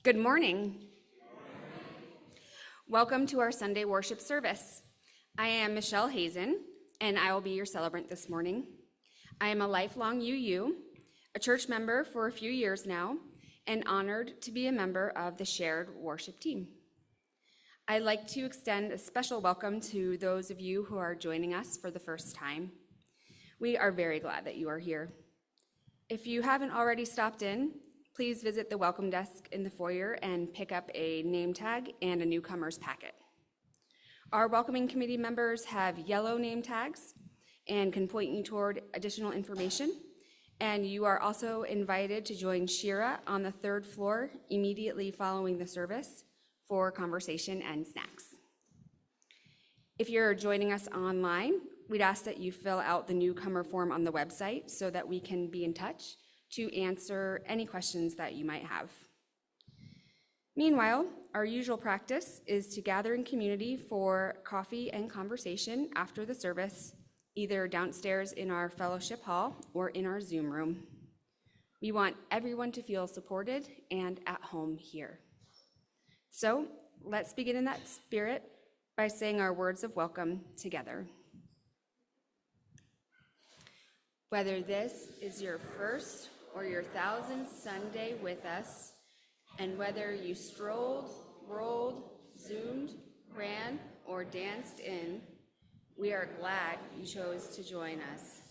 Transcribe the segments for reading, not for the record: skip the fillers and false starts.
Good morning. Welcome to our Sunday worship service. I am Michelle Hazen, and I will be your celebrant this morning. I am a lifelong UU, a church member for a few years now, and honored to be a member of the shared worship team. I'd like to extend a special welcome to those of you who are joining us for the first time. We are very glad that you are here. If you haven't already stopped in, please visit the welcome desk in the foyer and pick up a name tag and a newcomer's packet. Our welcoming committee members have yellow name tags and can point you toward additional information. And you are also invited to join Shira on the third floor immediately following the service for conversation and snacks. If you're joining us online, we'd ask that you fill out the newcomer form on the website so that we can be in touch to answer any questions that you might have. Meanwhile, our usual practice is to gather in community for coffee and conversation after the service, either downstairs in our fellowship hall or in our Zoom room. We want everyone to feel supported and at home here. So let's begin in that spirit by saying our words of welcome together. Whether this is your first or your 1000th Sunday with us, and whether you strolled, rolled, zoomed, ran, or danced in, we are glad you chose to join us.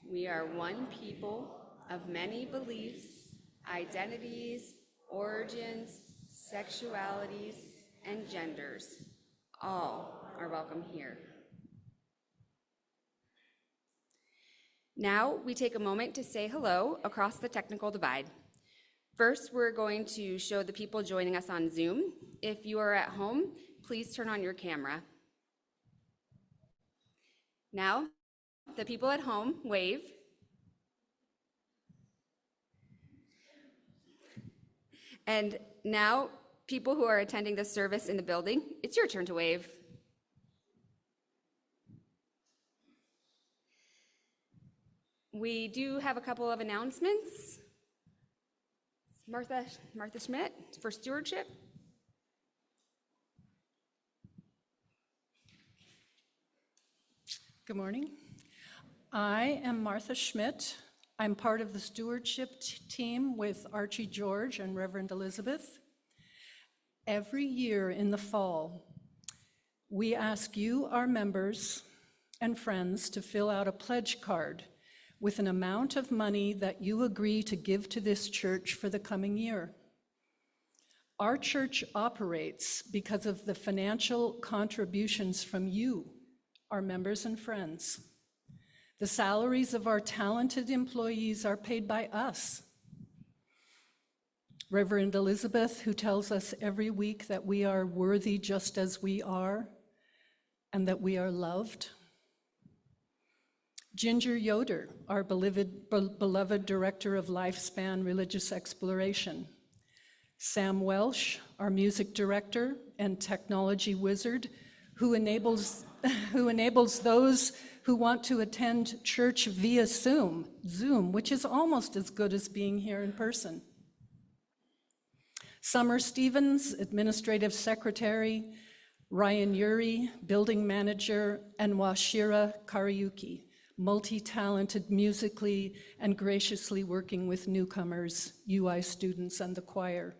We are one people of many beliefs, identities, origins, sexualities, and genders. All are welcome here. Now we take a moment to say hello across the technical divide. First, we're going to show the people joining us on Zoom. If you are at home, please turn on your camera. Now, the people at home, wave. And now, people who are attending this service in the building, it's your turn to wave. We do have a couple of announcements. Martha Schmidt for stewardship. Good morning. I am Martha Schmidt. I'm part of the stewardship team with Archie George and Reverend Elizabeth. Every year in the fall, we ask you, our members and friends, to fill out a pledge card with an amount of money that you agree to give to this church for the coming year. Our church operates because of the financial contributions from you, our members and friends. The salaries of our talented employees are paid by us. Reverend Elizabeth, who tells us every week that we are worthy just as we are and that we are loved. Ginger Yoder, our beloved Director of Lifespan Religious Exploration. Sam Welsh, our Music Director and Technology Wizard, who enables those who want to attend church via Zoom, which is almost as good as being here in person. Summer Stevens, Administrative Secretary, Ryan Yuri, Building Manager, and Washira Kariuki, multi-talented musically and graciously working with newcomers, UI students, and the choir.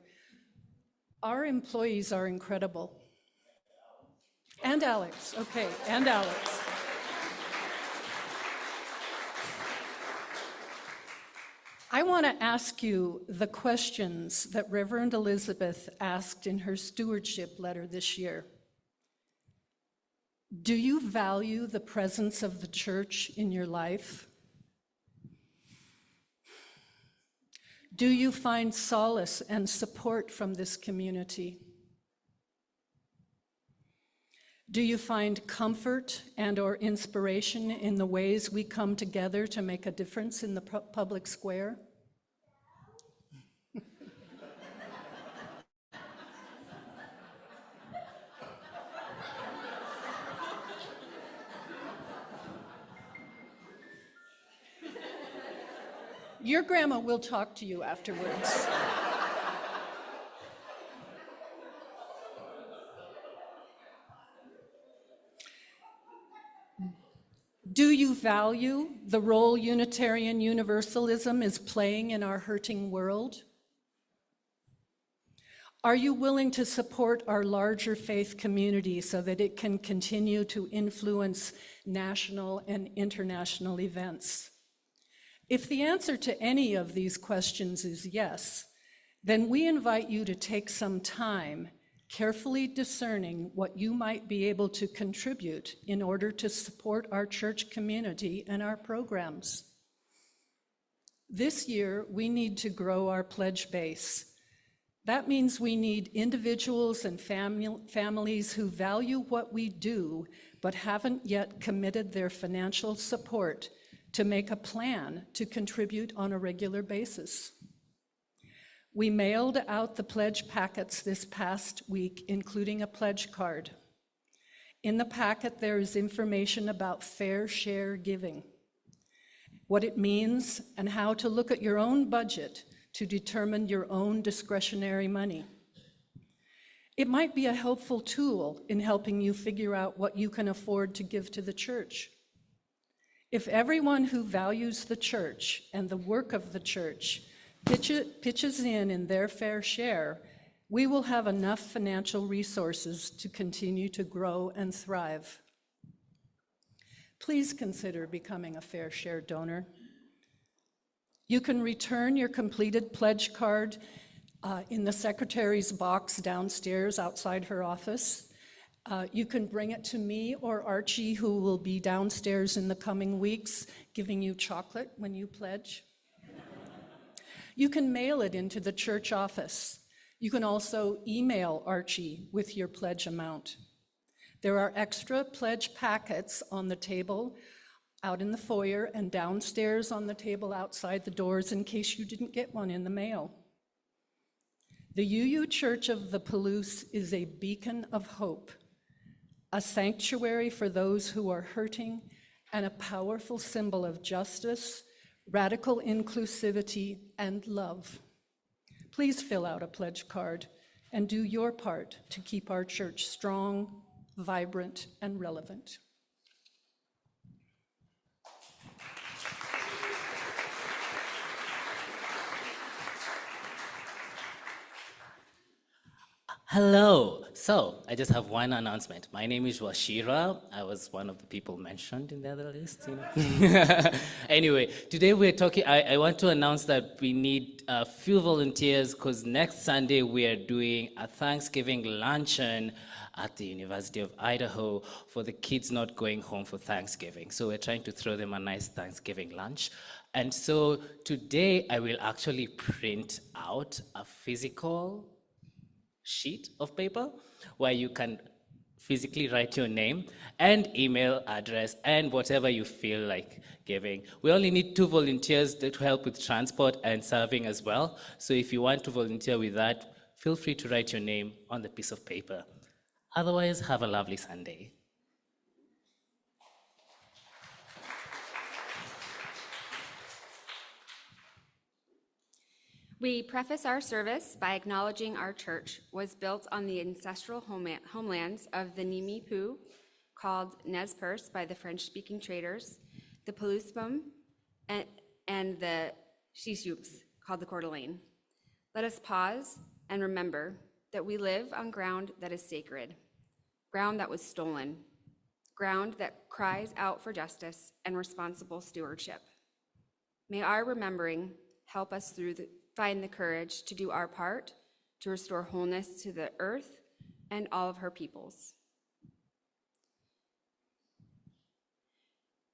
Our employees are incredible. And Alex, okay, and Alex. I want to ask you the questions that Reverend Elizabeth asked in her stewardship letter this year. Do you value the presence of the church in your life? Do you find solace and support from this community? Do you find comfort and/or inspiration in the ways we come together to make a difference in the public square? Your grandma will talk to you afterwards. Do you value the role Unitarian Universalism is playing in our hurting world? Are you willing to support our larger faith community so that it can continue to influence national and international events? If the answer to any of these questions is yes, then we invite you to take some time carefully discerning what you might be able to contribute in order to support our church community and our programs. This year, we need to grow our pledge base. That means we need individuals and families who value what we do, but haven't yet committed their financial support to make a plan to contribute on a regular basis. We mailed out the pledge packets this past week, including a pledge card. In the packet, there is information about fair share giving, what it means, and how to look at your own budget to determine your own discretionary money. It might be a helpful tool in helping you figure out what you can afford to give to the church. If everyone who values the church and the work of the church pitches in their fair share, we will have enough financial resources to continue to grow and thrive. Please consider becoming a fair share donor. You can return your completed pledge card in the secretary's box downstairs outside her office. You can bring it to me or Archie, who will be downstairs in the coming weeks, giving you chocolate when you pledge. You can mail it into the church office. You can also email Archie with your pledge amount. There are extra pledge packets on the table out in the foyer and downstairs on the table outside the doors in case you didn't get one in the mail. The UU Church of the Palouse is a beacon of hope, a sanctuary for those who are hurting, and a powerful symbol of justice, radical inclusivity, and love. Please fill out a pledge card and do your part to keep our church strong, vibrant, and relevant. Hello. So I just have one announcement. My name is Washira. I was one of the people mentioned in the other list. Anyway, today we're talking. I want to announce that we need a few volunteers because next Sunday we are doing a Thanksgiving luncheon at the University of Idaho for the kids not going home for Thanksgiving. So we're trying to throw them a nice Thanksgiving lunch. And so today I will actually print out a physical sheet of paper where you can physically write your name and email address and whatever you feel like giving. We only need 2 volunteers to help with transport and serving as well. So if you want to volunteer with that, feel free to write your name on the piece of paper. Otherwise, have a lovely Sunday. We preface our service by acknowledging our church was built on the ancestral homelands of the Nimi Pu, called Nez Perce by the French-speaking traders, the Pelusbum, and the Shishoops, called the Coeur d'Alene. Let us pause and remember that we live on ground that is sacred, ground that was stolen, ground that cries out for justice and responsible stewardship. May our remembering help us find the courage to do our part to restore wholeness to the earth and all of her peoples.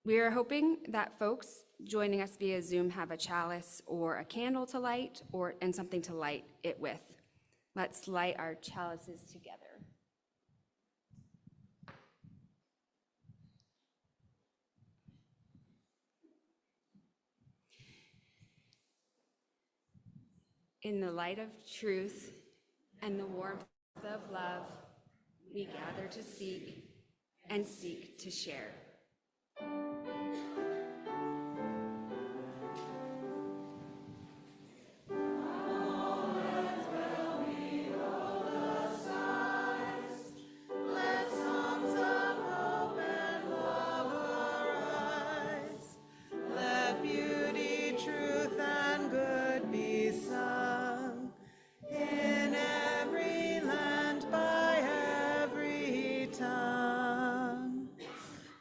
We are hoping that folks joining us via Zoom have a chalice or a candle to light and something to light it with. Let's light our chalices together. In the light of truth and the warmth of love, we gather to seek and seek to share.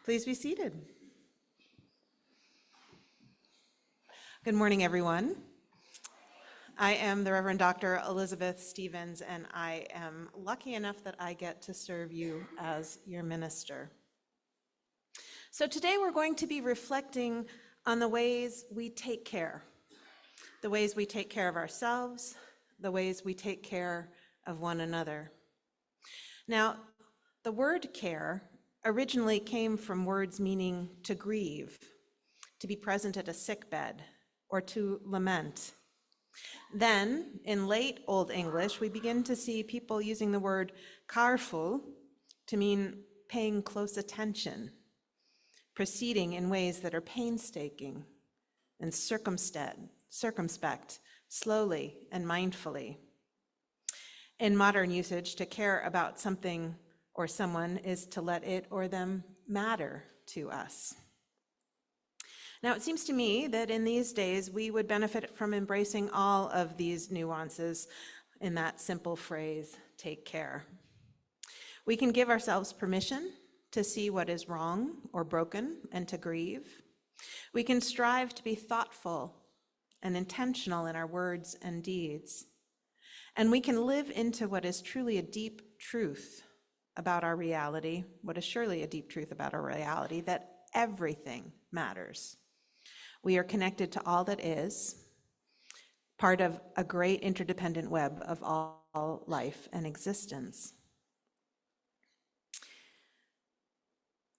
Please be seated. Good morning, everyone. I am the Reverend Dr. Elizabeth Stevens, and I am lucky enough that I get to serve you as your minister. So today we're going to be reflecting on the ways we take care, the ways we take care of ourselves, the ways we take care of one another. Now, the word care originally came from words meaning to grieve, to be present at a sickbed, or to lament. Then, in late Old English, we begin to see people using the word careful to mean paying close attention, proceeding in ways that are painstaking and circumspect, slowly and mindfully. In modern usage, to care about something or someone is to let it or them matter to us. Now, it seems to me that in these days, we would benefit from embracing all of these nuances in that simple phrase, take care. We can give ourselves permission to see what is wrong or broken and to grieve. We can strive to be thoughtful and intentional in our words and deeds. And we can live into what is truly a deep truth about our reality, what is surely a deep truth about our reality, that everything matters. We are connected to all that is, part of a great interdependent web of all life and existence.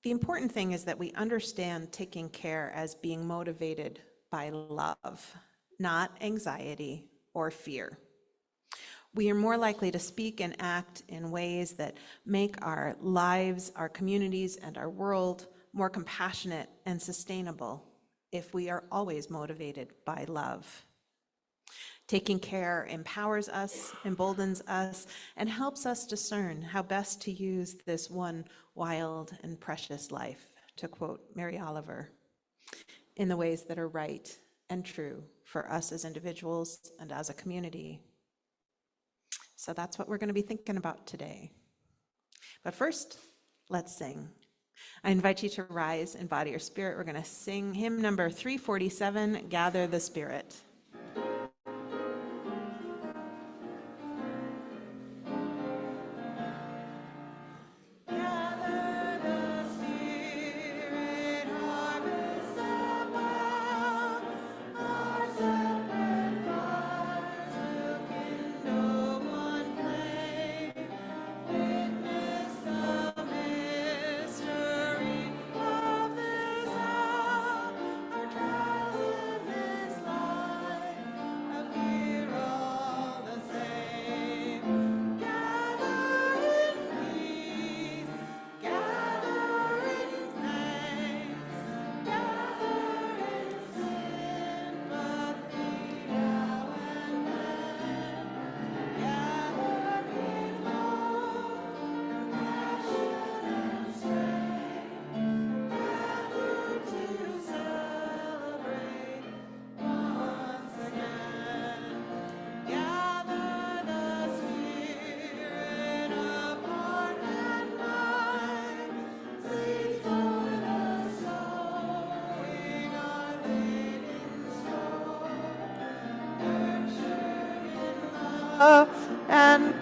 The important thing is that we understand taking care as being motivated by love, not anxiety or fear. We are more likely to speak and act in ways that make our lives, our communities, and our world more compassionate and sustainable if we are always motivated by love. Taking care empowers us, emboldens us, and helps us discern how best to use this one wild and precious life, to quote Mary Oliver, in the ways that are right and true for us as individuals and as a community. So that's what we're going to be thinking about today. But first, let's sing. I invite you to rise in body or spirit. We're going to sing hymn number 347, Gather the Spirit. And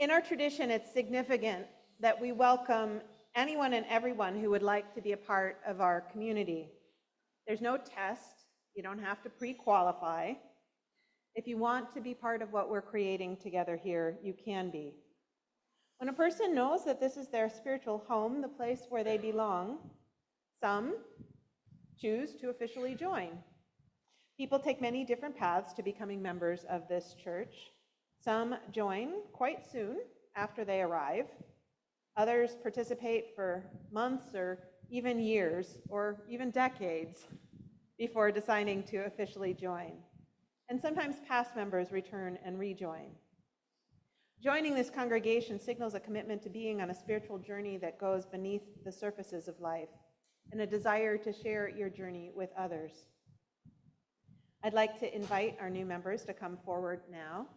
In our tradition, it's significant that we welcome anyone and everyone who would like to be a part of our community. There's no test. You don't have to pre-qualify. If you want to be part of what we're creating together here, you can be. When a person knows that this is their spiritual home, the place where they belong, some choose to officially join. People take many different paths to becoming members of this church. Some join quite soon after they arrive. Others participate for months or even years or even decades before deciding to officially join. And sometimes past members return and rejoin. Joining this congregation signals a commitment to being on a spiritual journey that goes beneath the surfaces of life and a desire to share your journey with others. I'd like to invite our new members to come forward now.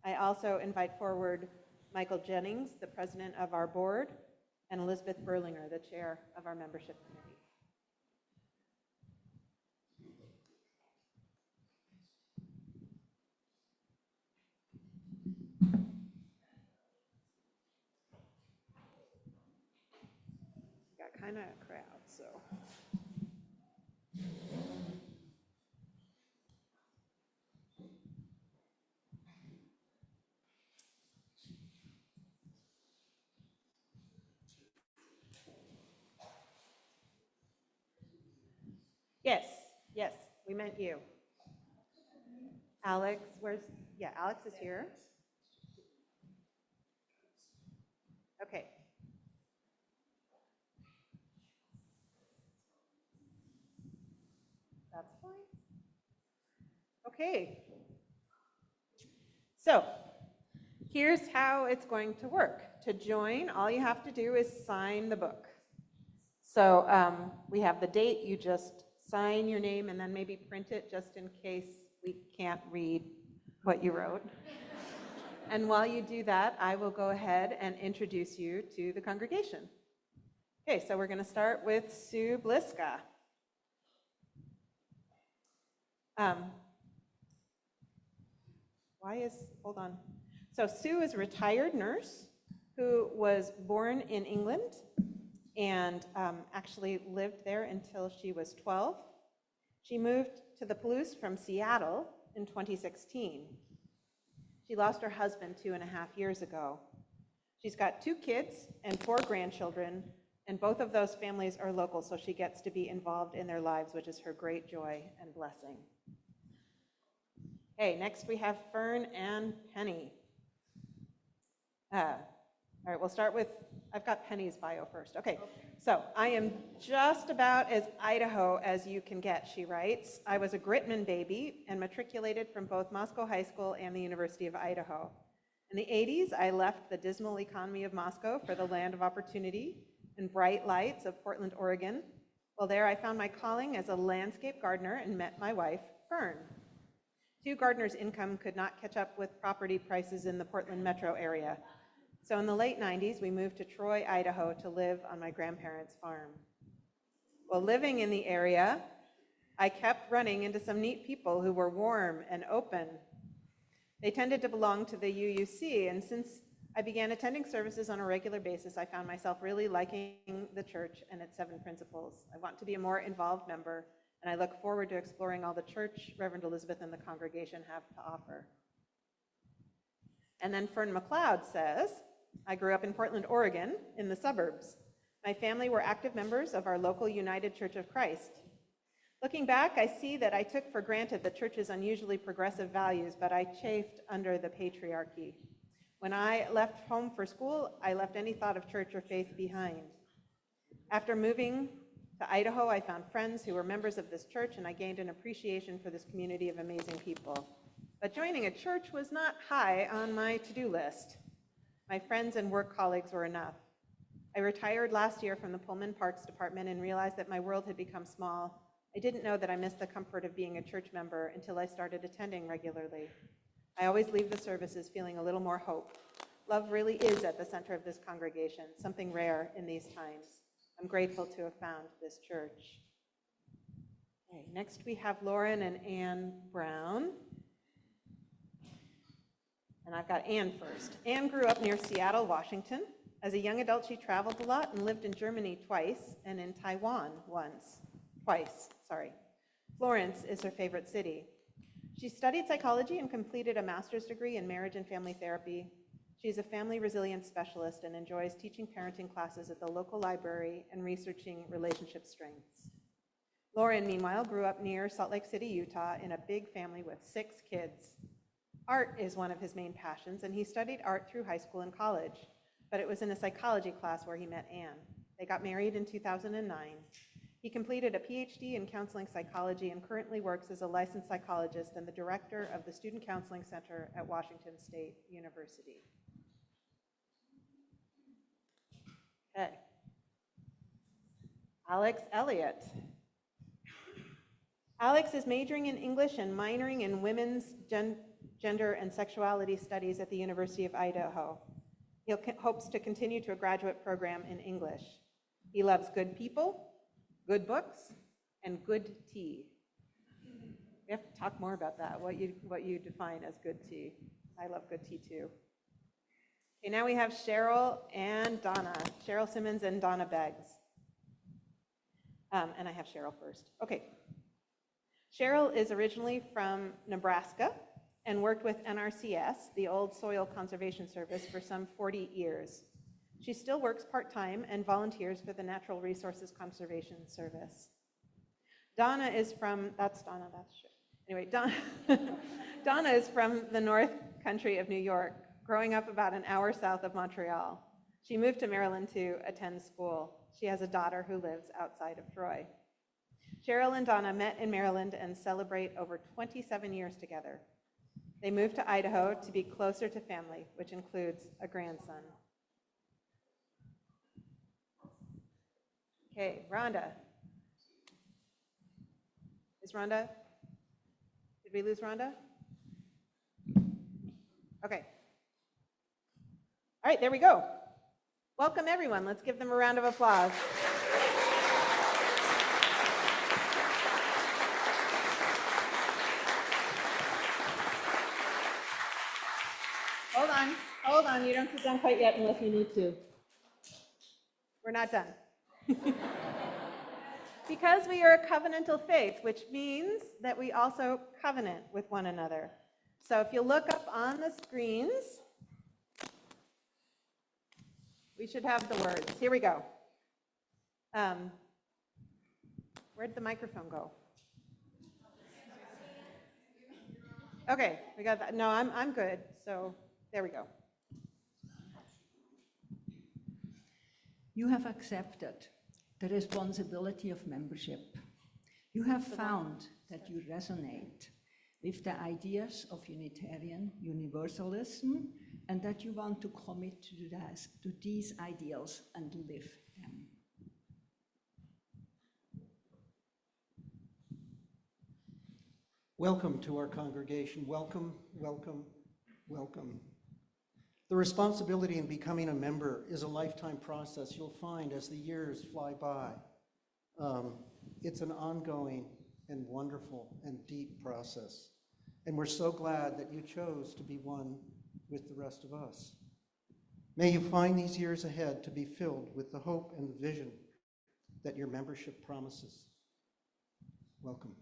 I also invite forward Michael Jennings, the president of our board, and Elizabeth Berlinger, the chair of our membership committee. Got kind of a crowd, so. Yes, we meant you. Alex, Alex is here. Okay. That's fine. Okay. So, here's how it's going to work. To join, all you have to do is sign the book. So we have the date. You just sign your name and then maybe print it just in case we can't read what you wrote. And while you do that, I will go ahead and introduce you to the congregation. Okay, so we're going to start with Sue Bliska. Hold on. So Sue is a retired nurse who was born in England and actually lived there until she was 12. She moved to the Palouse from Seattle in 2016. She lost her husband 2.5 years ago. She's got 2 kids and 4 grandchildren, and both of those families are local, so she gets to be involved in their lives, which is her great joy and blessing. Okay, next we have Fern and Penny. All right, we'll start with, I've got Penny's bio first. Okay, so I am just about as Idaho as you can get, she writes. I was a Gritman baby and matriculated from both Moscow High School and the University of Idaho. In the 80s, I left the dismal economy of Moscow for the land of opportunity and bright lights of Portland, Oregon. While there, I found my calling as a landscape gardener and met my wife, Fern. 2 gardeners' income could not catch up with property prices in the Portland metro area. So in the late 90s, we moved to Troy, Idaho to live on my grandparents' farm. While living in the area, I kept running into some neat people who were warm and open. They tended to belong to the UUC, and since I began attending services on a regular basis, I found myself really liking the church and its 7 principles. I want to be a more involved member, and I look forward to exploring all the church Reverend Elizabeth and the congregation have to offer. And then Fern McLeod says, I grew up in Portland, Oregon, in the suburbs. My family were active members of our local United Church of Christ. Looking back, I see that I took for granted the church's unusually progressive values, but I chafed under the patriarchy. When I left home for school, I left any thought of church or faith behind. After moving to Idaho, I found friends who were members of this church, and I gained an appreciation for this community of amazing people. But joining a church was not high on my to-do list. My friends and work colleagues were enough. I retired last year from the Pullman Parks Department and realized that my world had become small. I didn't know that I missed the comfort of being a church member until I started attending regularly. I always leave the services feeling a little more hope. Love really is at the center of this congregation, something rare in these times. I'm grateful to have found this church. Okay, next we have Lauren and Ann Brown. And I've got Anne first. Anne grew up near Seattle, Washington. As a young adult, she traveled a lot and lived in Germany twice and in Taiwan twice. Florence is her favorite city. She studied psychology and completed a master's degree in marriage and family therapy. She's a family resilience specialist and enjoys teaching parenting classes at the local library and researching relationship strengths. Lauren, meanwhile, grew up near Salt Lake City, Utah, in a big family with 6 kids. Art is one of his main passions, and he studied art through high school and college, but it was in a psychology class where he met Anne. They got married in 2009. He completed a PhD in counseling psychology and currently works as a licensed psychologist and the director of the Student Counseling Center at Washington State University. Okay. Alex Elliott. Alex is majoring in English and minoring in women's gender and sexuality studies at the University of Idaho. He hopes to continue to a graduate program in English. He loves good people, good books, and good tea. We have to talk more about that, what you define as good tea. I love good tea too. Okay, now we have Cheryl and Donna. Cheryl Simmons and Donna Beggs. And I have Cheryl first. Okay. Cheryl is originally from Nebraska and worked with NRCS, the old Soil Conservation Service, for some 40 years. She still works part-time and volunteers for the Natural Resources Conservation Service. Donna is from, that's Donna, that's Cheryl. Anyway, Donna is from the North Country of New York, growing up about an hour south of Montreal. She moved to Maryland to attend school. She has a daughter who lives outside of Troy. Cheryl and Donna met in Maryland and celebrate over 27 years together. They moved to Idaho to be closer to family, which includes a grandson. Okay, Rhonda. Is Rhonda? Did we lose Rhonda? Okay. All right, there we go. Welcome, everyone. Let's give them a round of applause. Hold on, you don't sit down quite yet unless you need to. We're not done. Because we are a covenantal faith, which means that we also covenant with one another. So if you look up on the screens, we should have the words. Here we go. Where'd the microphone go? Okay, we got that. No, I'm good. So there we go. You have accepted the responsibility of membership. You have found that you resonate with the ideas of Unitarian Universalism and that you want to commit to these ideals and to live them. Welcome to our congregation. Welcome, welcome, welcome. The responsibility in becoming a member is a lifetime process. You'll find as the years fly by. It's an ongoing and wonderful and deep process. And we're so glad that you chose to be one with the rest of us. May you find these years ahead to be filled with the hope and the vision that your membership promises. Welcome.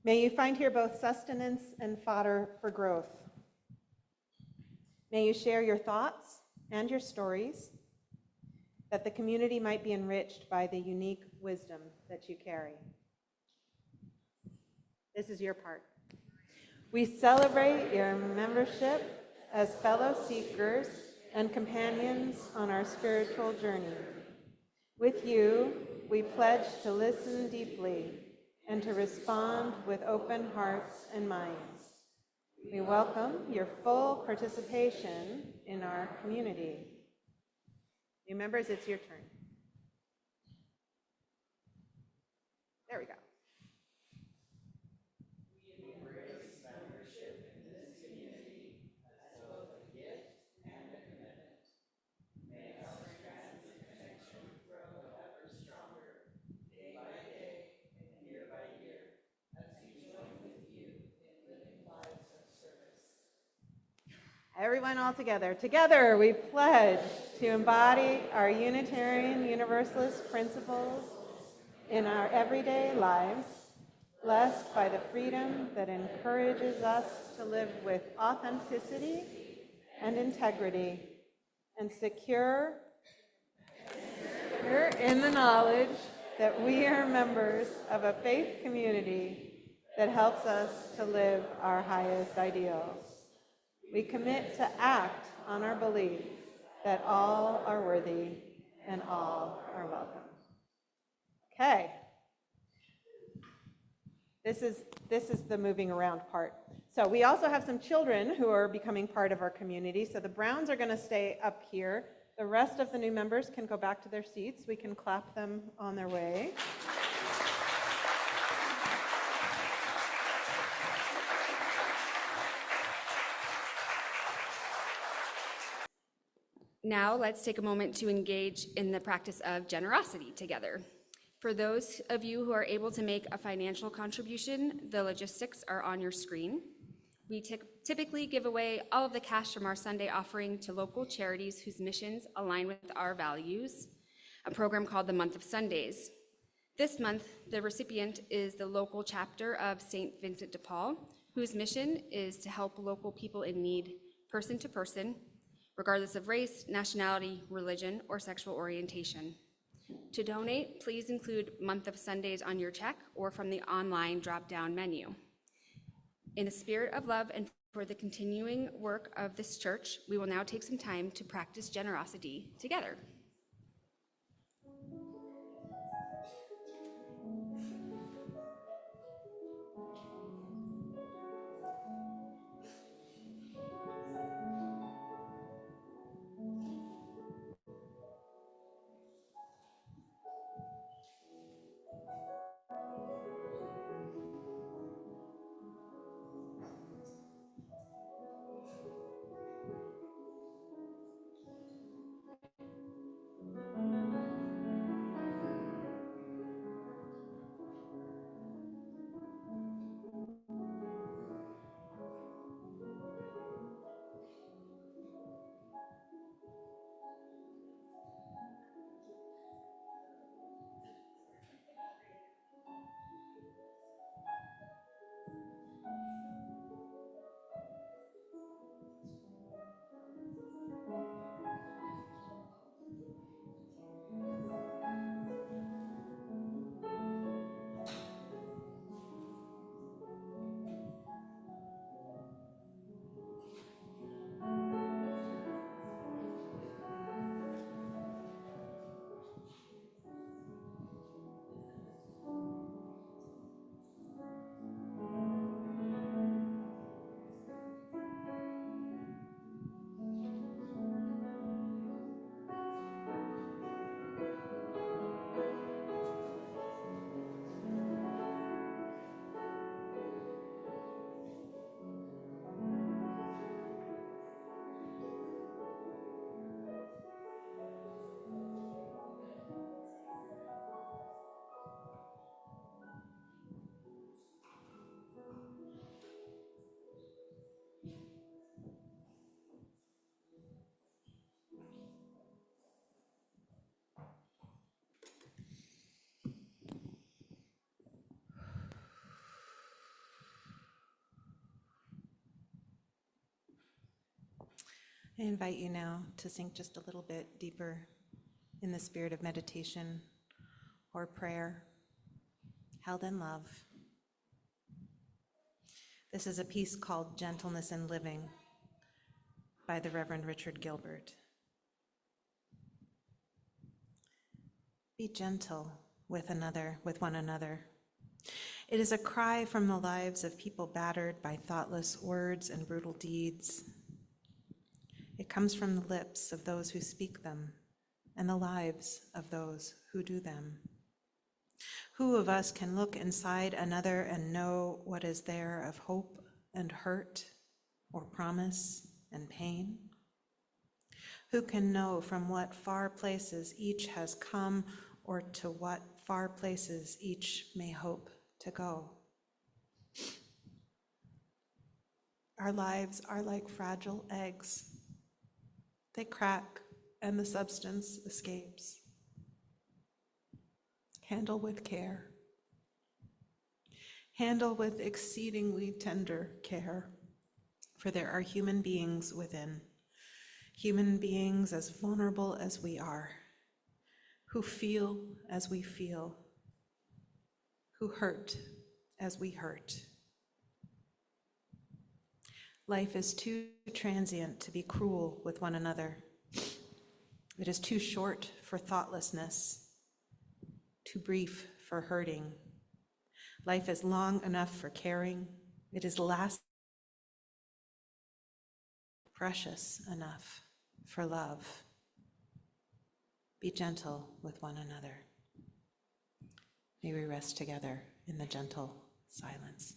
May you find here both sustenance and fodder for growth. May you share your thoughts and your stories, that the community might be enriched by the unique wisdom that you carry. This is your part. We celebrate your membership as fellow seekers and companions on our spiritual journey. With you, we pledge to listen deeply and to respond with open hearts and minds. We welcome your full participation in our community. New members, it's your turn. There we go. Everyone all together. Together we pledge to embody our Unitarian Universalist principles in our everyday lives, blessed by the freedom that encourages us to live with authenticity and integrity, and secure in the knowledge that we are members of a faith community that helps us to live our highest ideals. We commit to act on our belief that all are worthy and all are welcome. Okay. This is the moving around part. So we also have some children who are becoming part of our community. So the Browns are going to stay up here. The rest of the new members can go back to their seats. We can clap them on their way. Now let's take a moment to engage in the practice of generosity together. For those of you who are able to make a financial contribution, the logistics are on your screen. We typically give away all of the cash from our Sunday offering to local charities whose missions align with our values, a program called the Month of Sundays. This month, the recipient is the local chapter of St. Vincent de Paul, whose mission is to help local people in need, person to person, regardless of race, nationality, religion, or sexual orientation. To donate, please include Month of Sundays on your check or from the online drop-down menu. In the spirit of love and for the continuing work of this church, we will now take some time to practice generosity together. I invite you now to sink just a little bit deeper in the spirit of meditation or prayer, held in love. This is a piece called Gentleness in Living by the Reverend Richard Gilbert. Be gentle with one another. It is a cry from the lives of people battered by thoughtless words and brutal deeds. It comes from the lips of those who speak them and the lives of those who do them. Who of us can look inside another and know what is there of hope and hurt, or promise and pain? Who can know from what far places each has come, or to what far places each may hope to go? Our lives are like fragile eggs. They crack and the substance escapes. Handle with care. Handle with exceedingly tender care, for there are human beings within, human beings as vulnerable as we are, who feel as we feel, who hurt as we hurt. Life is too transient to be cruel with one another. It is too short for thoughtlessness, too brief for hurting. Life is long enough for caring. It is precious enough for love. Be gentle with one another. May we rest together in the gentle silence.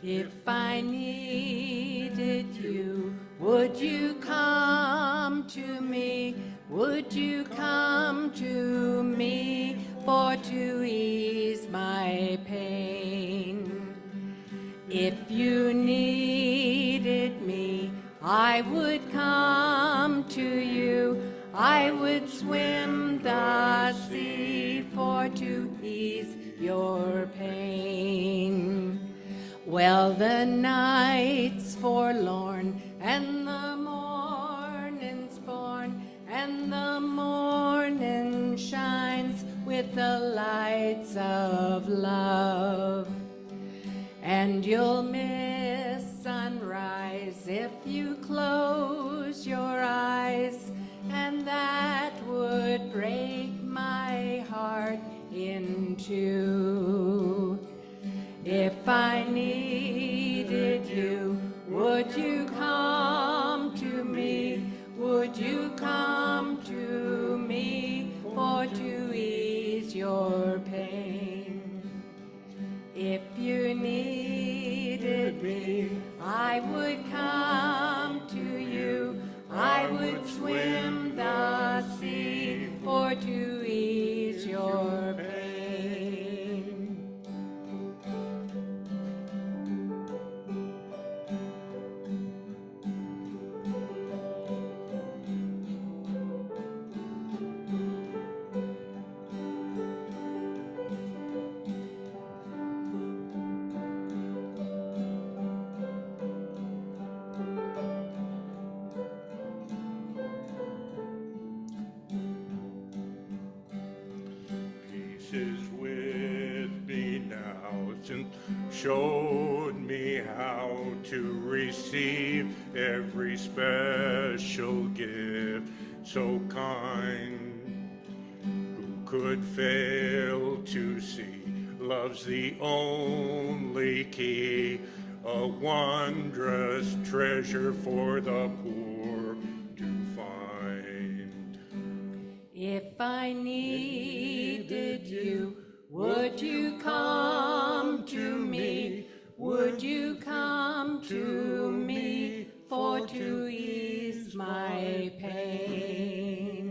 If I needed you, would you come to me? Would you come to me for to ease my pain? If you needed me, I would come to you. I would swim the sea for to ease your pain. Well, the night's forlorn, and the morning's born, and the morning shines with the lights of love. And you'll miss sunrise if you close your eyes, and that would break my heart in two. If I needed you, would you come to me? Would you come to me for to ease your pain? If you needed me, I would come to you. I would swim the sea for to ease your pain. Is with me now, and showed me how to receive every special gift so kind. Who could fail to see love's the only key, a wondrous treasure for the poor to find? If I needed you, Would you come to me? Would you come to me for to ease my pain?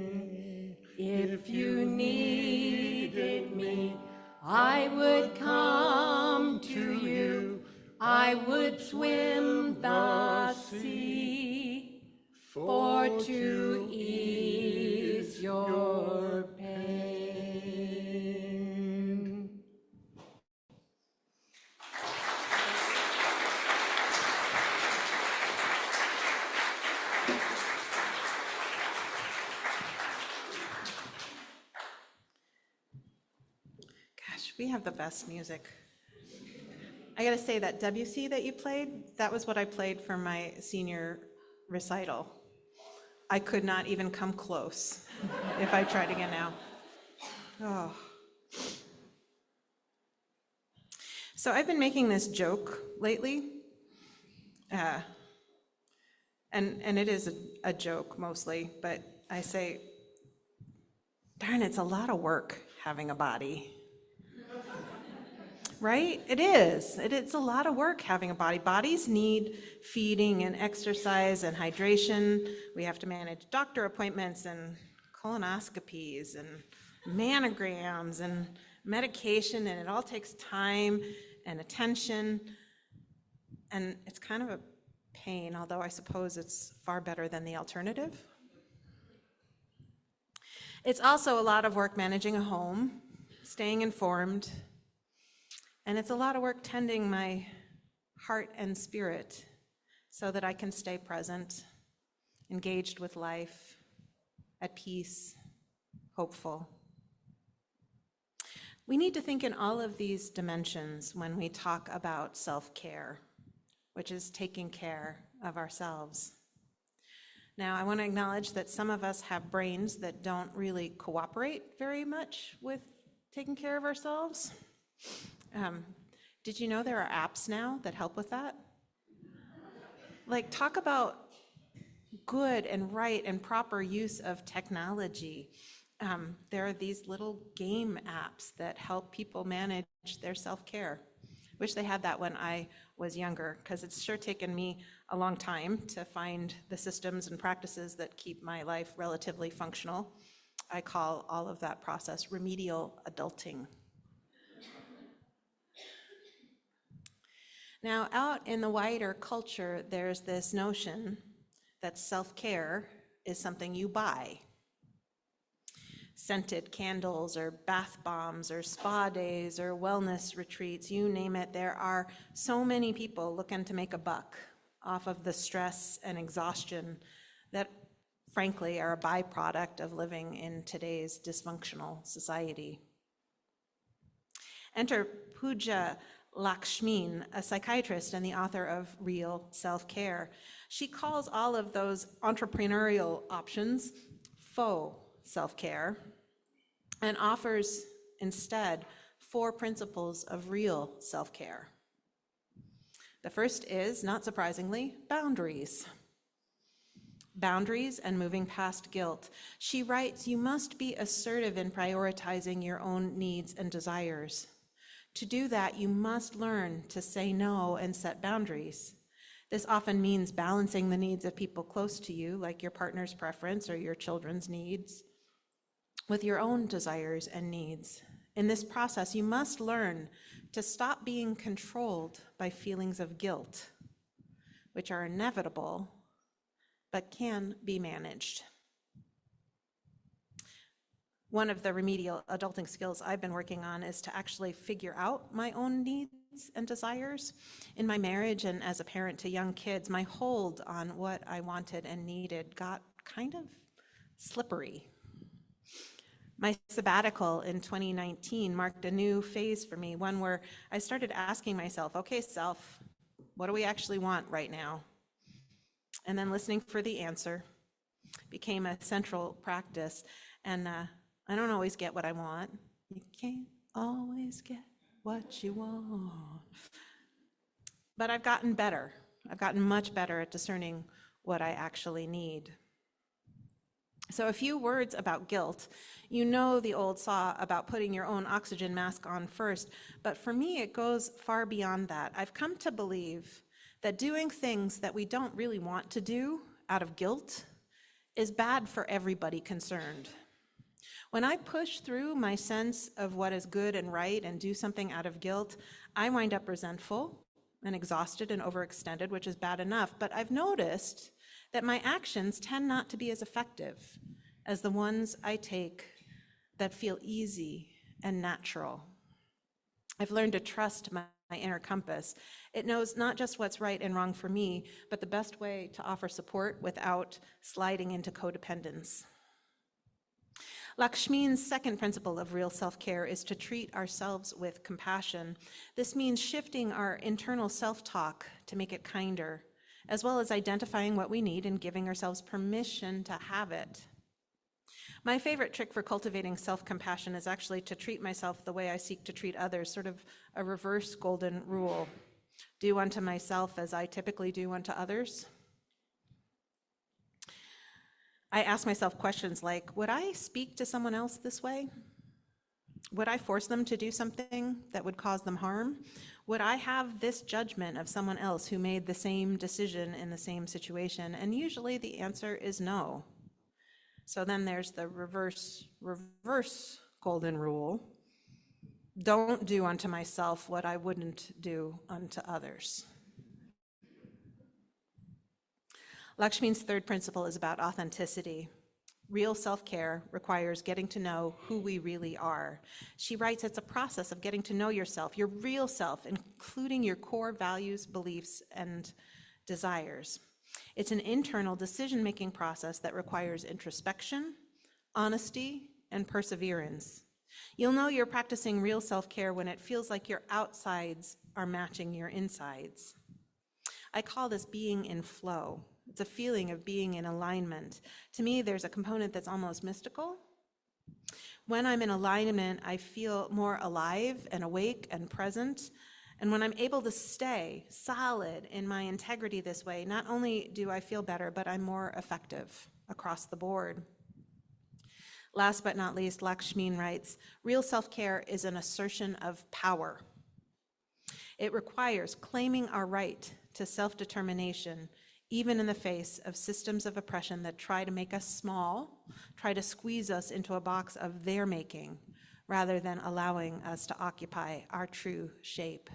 If you needed me, I would come to you. I would swim the sea for to ease your pain. Gosh, we have the best music. I gotta say, that WC that you played, that was what I played for my senior recital. I could not even come close if I tried again now. Oh. So I've been making this joke lately, and it is a joke mostly, but I say, darn, it's a lot of work having a body. Right? It is. It's a lot of work having a body. Bodies need feeding and exercise and hydration. We have to manage doctor appointments and colonoscopies and mammograms and medication, and it all takes time and attention. And it's kind of a pain, although I suppose it's far better than the alternative. It's also a lot of work managing a home, staying informed, and it's a lot of work tending my heart and spirit so that I can stay present, engaged with life, at peace, hopeful. We need to think in all of these dimensions when we talk about self-care, which is taking care of ourselves. Now, I want to acknowledge that some of us have brains that don't really cooperate very much with taking care of ourselves. Did you know there are apps now that help with that? Like, talk about good and right and proper use of technology. There are these little game apps that help people manage their self-care. Wish they had that when I was younger, because it's sure taken me a long time to find the systems and practices that keep my life relatively functional. I call all of that process remedial adulting. Now, out in the wider culture, there's this notion that self-care is something you buy. Scented candles or bath bombs or spa days or wellness retreats, you name it. There are so many people looking to make a buck off of the stress and exhaustion that, frankly, are a byproduct of living in today's dysfunctional society. Enter Pooja Lakshmin, a psychiatrist and the author of Real Self-Care. She calls all of those entrepreneurial options faux self-care and offers instead 4 principles of real self-care. The first is, not surprisingly, boundaries. Boundaries and moving past guilt. She writes, you must be assertive in prioritizing your own needs and desires. To do that, you must learn to say no and set boundaries. This often means balancing the needs of people close to you, like your partner's preference or your children's needs, with your own desires and needs. In this process, you must learn to stop being controlled by feelings of guilt, which are inevitable, but can be managed. One of the remedial adulting skills I've been working on is to actually figure out my own needs and desires. In my marriage and as a parent to young kids, my hold on what I wanted and needed got kind of slippery. My sabbatical in 2019 marked a new phase for me, one where I started asking myself, okay, self, what do we actually want right now? And then listening for the answer became a central practice. And I don't always get what I want. You can't always get what you want. But I've gotten better. I've gotten much better at discerning what I actually need. So a few words about guilt. You know the old saw about putting your own oxygen mask on first, but for me it goes far beyond that. I've come to believe that doing things that we don't really want to do out of guilt is bad for everybody concerned. When I push through my sense of what is good and right and do something out of guilt, I wind up resentful and exhausted and overextended, which is bad enough, but I've noticed that my actions tend not to be as effective as the ones I take that feel easy and natural. I've learned to trust my inner compass. It knows not just what's right and wrong for me, but the best way to offer support without sliding into codependence. Lakshmin's second principle of real self-care is to treat ourselves with compassion. This means shifting our internal self-talk to make it kinder, as well as identifying what we need and giving ourselves permission to have it. My favorite trick for cultivating self-compassion is actually to treat myself the way I seek to treat others, sort of a reverse golden rule. Do unto myself as I typically do unto others. I ask myself questions like, would I speak to someone else this way? Would I force them to do something that would cause them harm? Would I have this judgment of someone else who made the same decision in the same situation? And usually the answer is no. So then there's the reverse golden rule. Don't do unto myself what I wouldn't do unto others. Lakshmin's third principle is about authenticity. Real self-care requires getting to know who we really are. She writes, it's a process of getting to know yourself, your real self, including your core values, beliefs, and desires. It's an internal decision-making process that requires introspection, honesty, and perseverance. You'll know you're practicing real self-care when it feels like your outsides are matching your insides. I call this being in flow. It's a feeling of being in alignment. To me, there's a component that's almost mystical. When I'm in alignment, I feel more alive and awake and present. And when I'm able to stay solid in my integrity this way, not only do I feel better, but I'm more effective across the board. Last but not least, Lakshmin writes, real self-care is an assertion of power. It requires claiming our right to self-determination, even in the face of systems of oppression that try to make us small, try to squeeze us into a box of their making, rather than allowing us to occupy our true shape.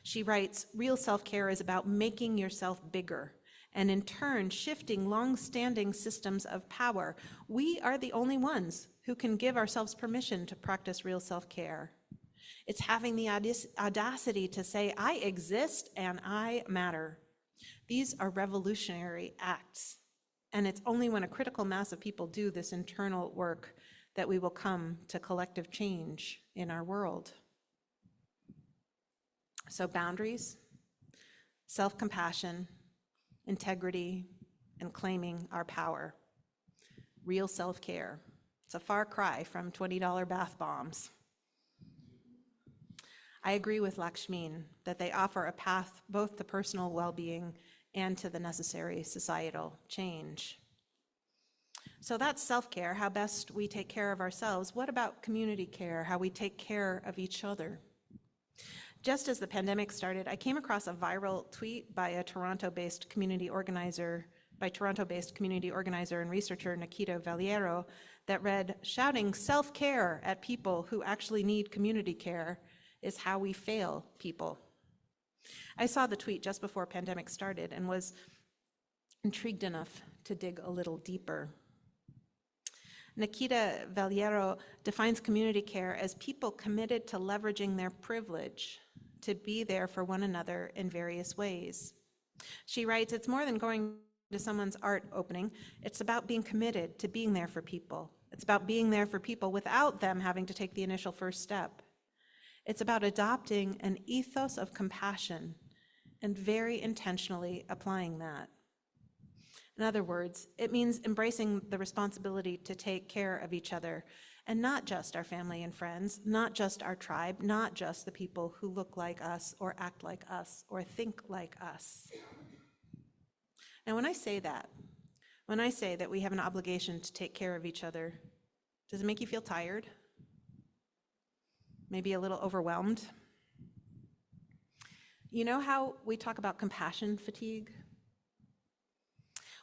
She writes, real self-care is about making yourself bigger, and in turn, shifting long-standing systems of power. We are the only ones who can give ourselves permission to practice real self-care. It's having the audacity to say, I exist and I matter. These are revolutionary acts, and it's only when a critical mass of people do this internal work that we will come to collective change in our world. So boundaries, self-compassion, integrity, and claiming our power. Real self-care. It's a far cry from $20 bath bombs. I agree with Lakshmin that they offer a path both to personal well-being and to the necessary societal change. So that's self-care, how best we take care of ourselves. What about community care, how we take care of each other? Just as the pandemic started, I came across a viral tweet by a Toronto-based community organizer and researcher Nikita Valiero that read, shouting self-care at people who actually need community care is how we fail people. I saw the tweet just before pandemic started and was intrigued enough to dig a little deeper. Nikita Valiero defines community care as people committed to leveraging their privilege to be there for one another in various ways. She writes, it's more than going to someone's art opening. It's about being committed to being there for people. It's about being there for people without them having to take the initial first step. It's about adopting an ethos of compassion and very intentionally applying that. In other words, it means embracing the responsibility to take care of each other, and not just our family and friends, not just our tribe, not just the people who look like us or act like us or think like us. Now, when I say that, When I say that we have an obligation to take care of each other, does it make you feel tired? Maybe a little overwhelmed? You know how we talk about compassion fatigue?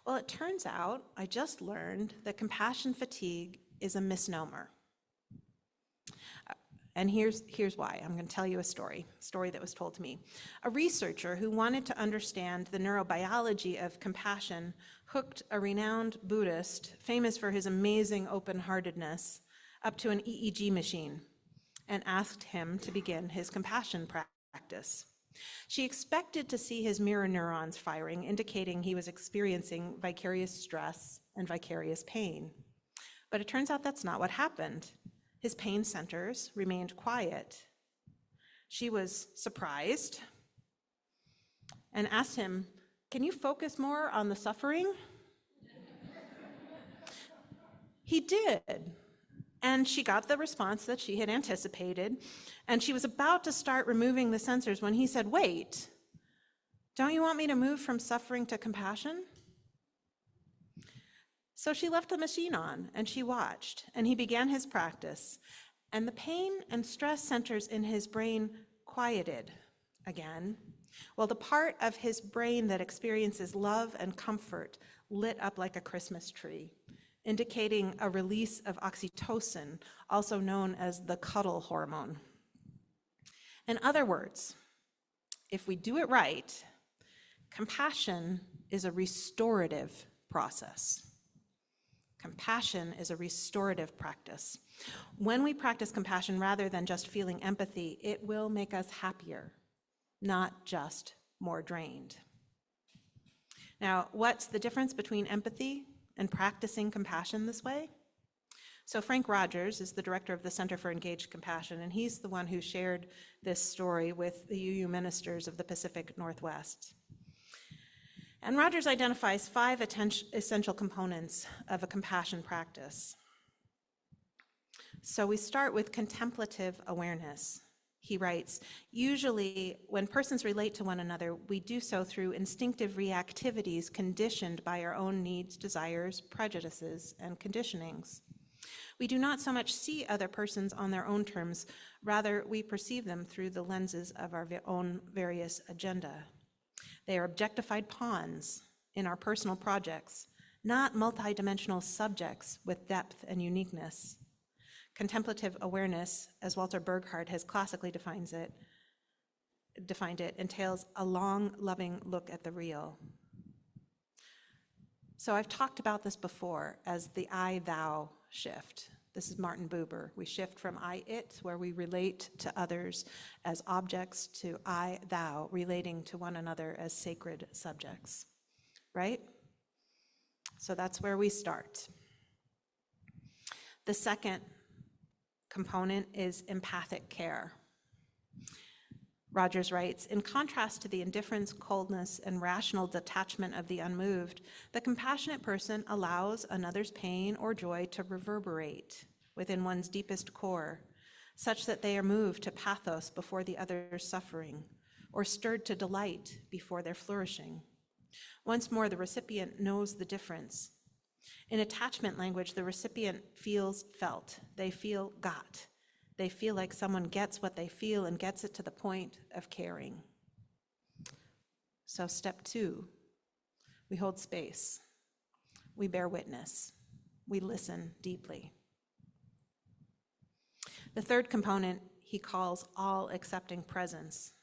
Well, it turns out, I just learned that compassion fatigue is a misnomer. And here's why. I'm going to tell you a story that was told to me. A researcher who wanted to understand the neurobiology of compassion hooked a renowned Buddhist, famous for his amazing open-heartedness, up to an EEG machine and asked him to begin his compassion practice. She expected to see his mirror neurons firing, indicating he was experiencing vicarious stress and vicarious pain. But it turns out that's not what happened. His pain centers remained quiet. She was surprised and asked him, "Can you focus more on the suffering?" He did, and she got the response that she had anticipated, and she was about to start removing the sensors when he said, "Wait, don't you want me to move from suffering to compassion?" So she left the machine on, and she watched, and he began his practice, and the pain and stress centers in his brain quieted again, while the part of his brain that experiences love and comfort lit up like a Christmas tree, indicating a release of oxytocin, also known as the cuddle hormone. In other words, if we do it right, compassion is a restorative process. Compassion is a restorative practice. When we practice compassion rather than just feeling empathy, it will make us happier, not just more drained. Now, what's the difference between empathy and practicing compassion this way? So Frank Rogers is the director of the Center for Engaged Compassion, and he's the one who shared this story with the UU ministers of the Pacific Northwest. And Rogers identifies 5 essential components of a compassion practice. So we start with contemplative awareness. He writes, "Usually when persons relate to one another, we do so through instinctive reactivities conditioned by our own needs, desires, prejudices, and conditionings. We do not so much see other persons on their own terms, rather we perceive them through the lenses of our own various agenda. They are objectified pawns in our personal projects, not multidimensional subjects with depth and uniqueness. Contemplative awareness, as Walter Burghardt has classically defined it, entails a long, loving look at the real." So I've talked about this before as the I-thou shift. This is Martin Buber. We shift from I-it, where we relate to others as objects, to I-thou, relating to one another as sacred subjects, right? So that's where we start. The second component is empathic care. Rogers writes, "In contrast to the indifference, coldness, and rational detachment of the unmoved, the compassionate person allows another's pain or joy to reverberate within one's deepest core, such that they are moved to pathos before the other's suffering, or stirred to delight before their flourishing. Once more, the recipient knows the difference. In attachment language, the recipient feels felt. They feel got. They feel like someone gets what they feel and gets it to the point of caring." So step 2, we hold space. We bear witness. We listen deeply. The third component he calls all-accepting presence.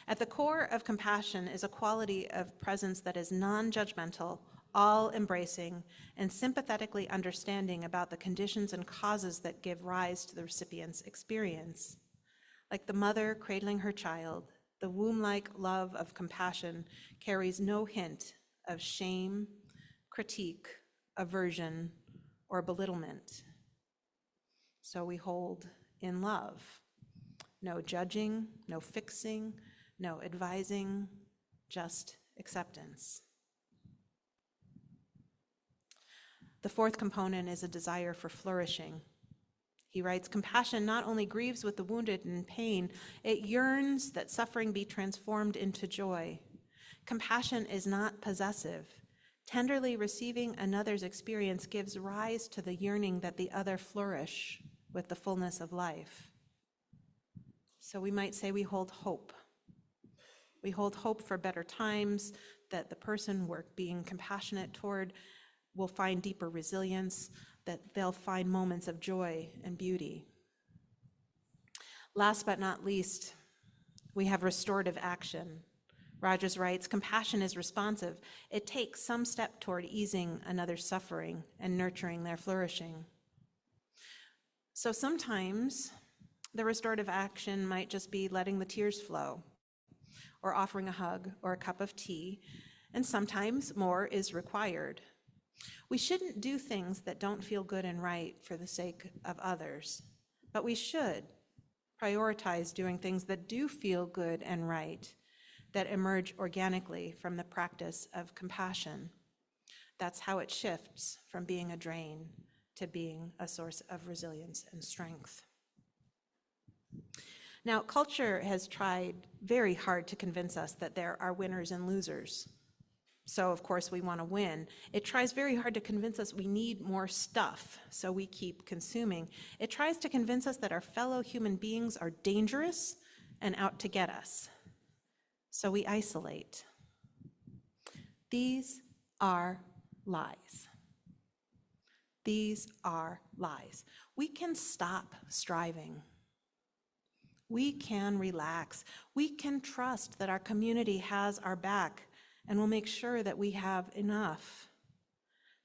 At the core of compassion is a quality of presence that is non-judgmental, all-embracing, and sympathetically understanding about the conditions and causes that give rise to the recipient's experience. Like the mother cradling her child, the womb-like love of compassion carries no hint of shame, critique, aversion, or belittlement. So we hold in love. No judging, no fixing, no advising, just acceptance. The fourth component is a desire for flourishing. He writes, "Compassion not only grieves with the wounded and pain, it yearns that suffering be transformed into joy. Compassion is not possessive. Tenderly receiving another's experience gives rise to the yearning that the other flourish with the fullness of life. So we might say we hold hope. We hold hope for better times, that the person we're being compassionate toward will find deeper resilience, that they'll find moments of joy and beauty. Last but not least, we have restorative action. Rogers writes, compassion is responsive. It takes some step toward easing another's suffering and nurturing their flourishing. So sometimes the restorative action might just be letting the tears flow, or offering a hug or a cup of tea, and sometimes more is required. We shouldn't do things that don't feel good and right for the sake of others, but we should prioritize doing things that do feel good and right, that emerge organically from the practice of compassion. That's how it shifts from being a drain to being a source of resilience and strength. Now, culture has tried very hard to convince us that there are winners and losers. So, of course, we want to win. It tries very hard to convince us we need more stuff, so we keep consuming. It tries to convince us that our fellow human beings are dangerous and out to get us, so we isolate. These are lies. These are lies. We can stop striving. We can relax. We can trust that our community has our back and will make sure that we have enough.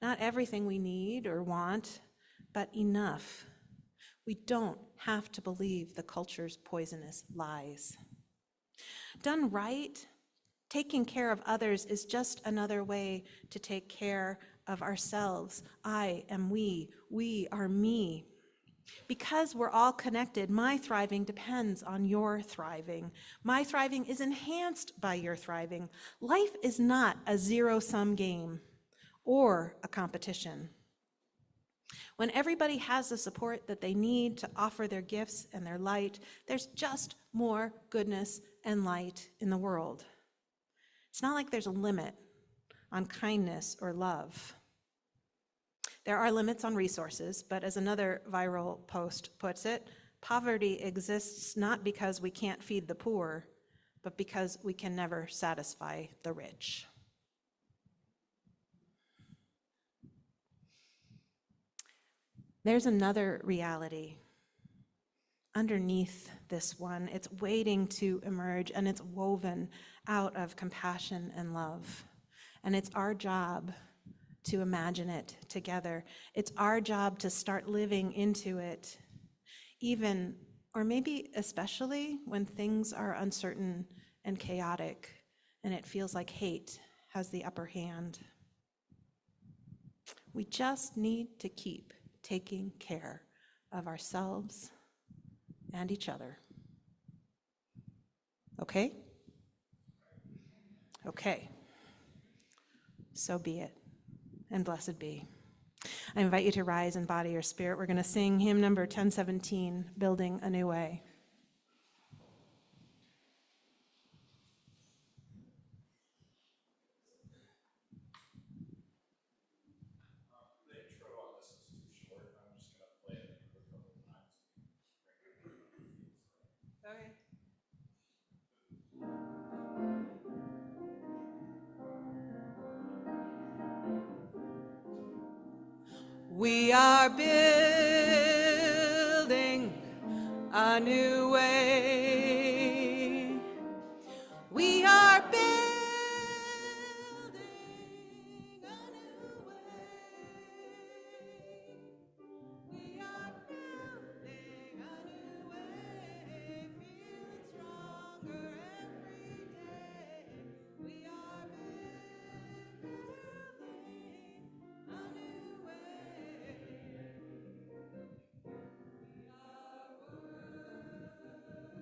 Not everything we need or want, but enough. We don't have to believe the culture's poisonous lies. Done right, taking care of others is just another way to take care of ourselves. I am we are me. Because we're all connected, my thriving depends on your thriving. My thriving is enhanced by your thriving. Life is not a zero-sum game or a competition. When everybody has the support that they need to offer their gifts and their light, there's just more goodness and light in the world. It's not like there's a limit on kindness or love. There are limits on resources, but as another viral post puts it, poverty exists not because we can't feed the poor, but because we can never satisfy the rich. There's another reality underneath this one. It's waiting to emerge, and it's woven out of compassion and love. And it's our job to imagine it together. It's our job to start living into it, even, or maybe especially, when things are uncertain and chaotic, and it feels like hate has the upper hand. We just need to keep taking care of ourselves and each other. Okay? Okay. So be it, and blessed be. I invite you to rise in body or spirit. We're going to sing hymn number 1017, Building a New Way. We are building a new way. We are building a new way. We are building a new way. Feel it stronger every day. We are building a new way. We are working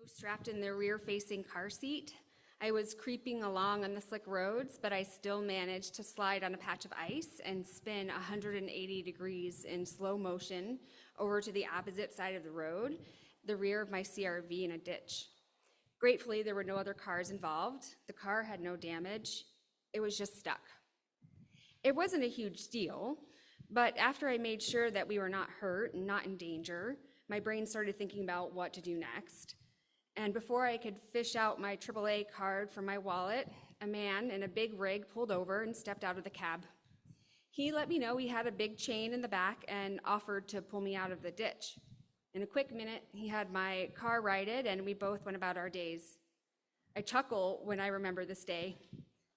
strapped in the rear-facing car seat. I was creeping along on the slick roads, but I still managed to slide on a patch of ice and spin 180 degrees in slow motion over to the opposite side of the road, the rear of my CRV in a ditch. Gratefully, there were no other cars involved. The car had no damage. It was just stuck. It wasn't a huge deal, but after I made sure that we were not hurt and not in danger, my brain started thinking about what to do next. And before I could fish out my AAA card from my wallet, a man in a big rig pulled over and stepped out of the cab. He let me know he had a big chain in the back and offered to pull me out of the ditch. In a quick minute, he had my car righted and we both went about our days. I chuckle when I remember this day.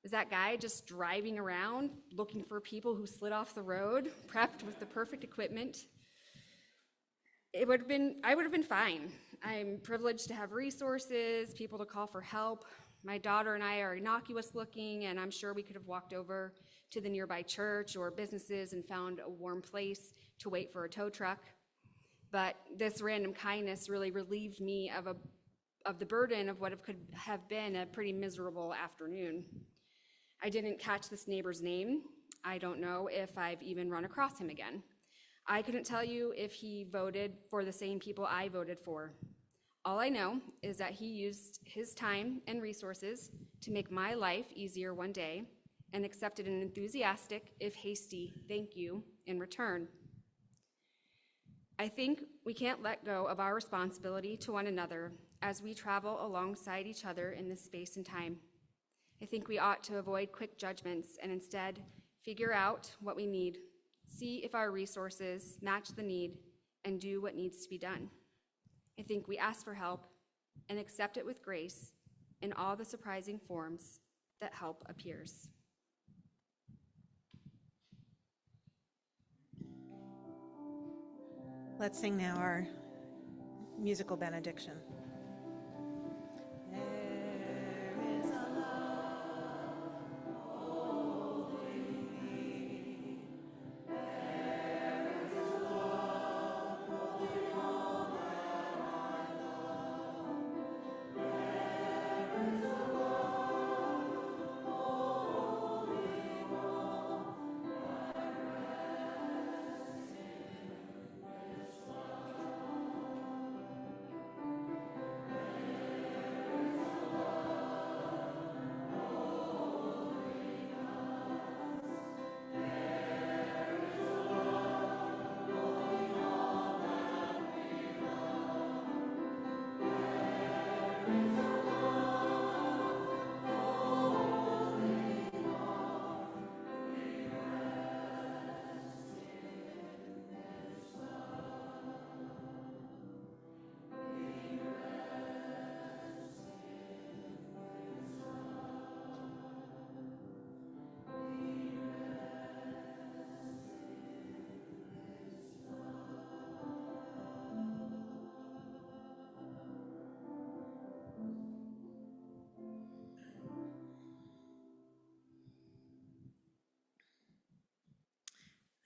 Was that guy just driving around looking for people who slid off the road, prepped with the perfect equipment? I would have been fine. I'm privileged to have resources, people to call for help. My daughter and I are innocuous looking, and I'm sure we could have walked over to the nearby church or businesses and found a warm place to wait for a tow truck. But this random kindness really relieved me of the burden of what could have been a pretty miserable afternoon. I didn't catch this neighbor's name. I don't know if I've even run across him again. I couldn't tell you if he voted for the same people I voted for. All I know is that he used his time and resources to make my life easier one day and accepted an enthusiastic, if hasty, thank you in return. I think we can't let go of our responsibility to one another as we travel alongside each other in this space and time. I think we ought to avoid quick judgments and instead figure out what we need, see if our resources match the need, and do what needs to be done. I think we ask for help and accept it with grace in all the surprising forms that help appears. Let's sing now our musical benediction.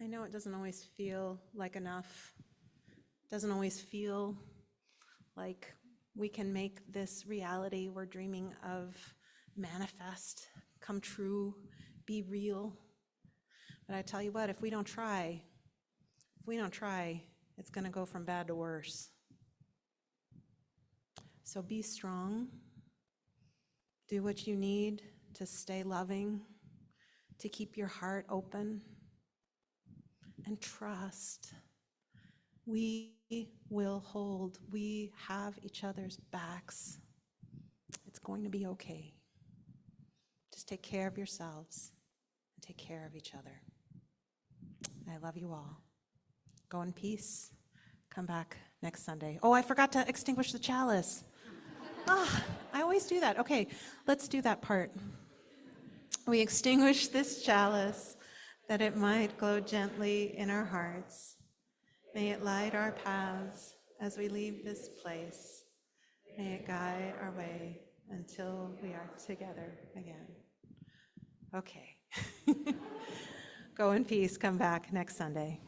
I know it doesn't always feel like enough. Doesn't always feel like we can make this reality we're dreaming of manifest, come true, be real. But I tell you what, if we don't try, it's going to go from bad to worse. So be strong. Do what you need to stay loving, to keep your heart open, and trust. We will hold. We have each other's backs. It's going to be okay. Just take care of yourselves and take care of each other. I love you all. Go in peace. Come back next Sunday. Oh, I forgot to extinguish the chalice. I always do that. Okay, let's do that part. We extinguish this chalice that it might glow gently in our hearts. May it light our paths as we leave this place. May it guide our way until we are together again. Okay. Go in peace. Come back next Sunday.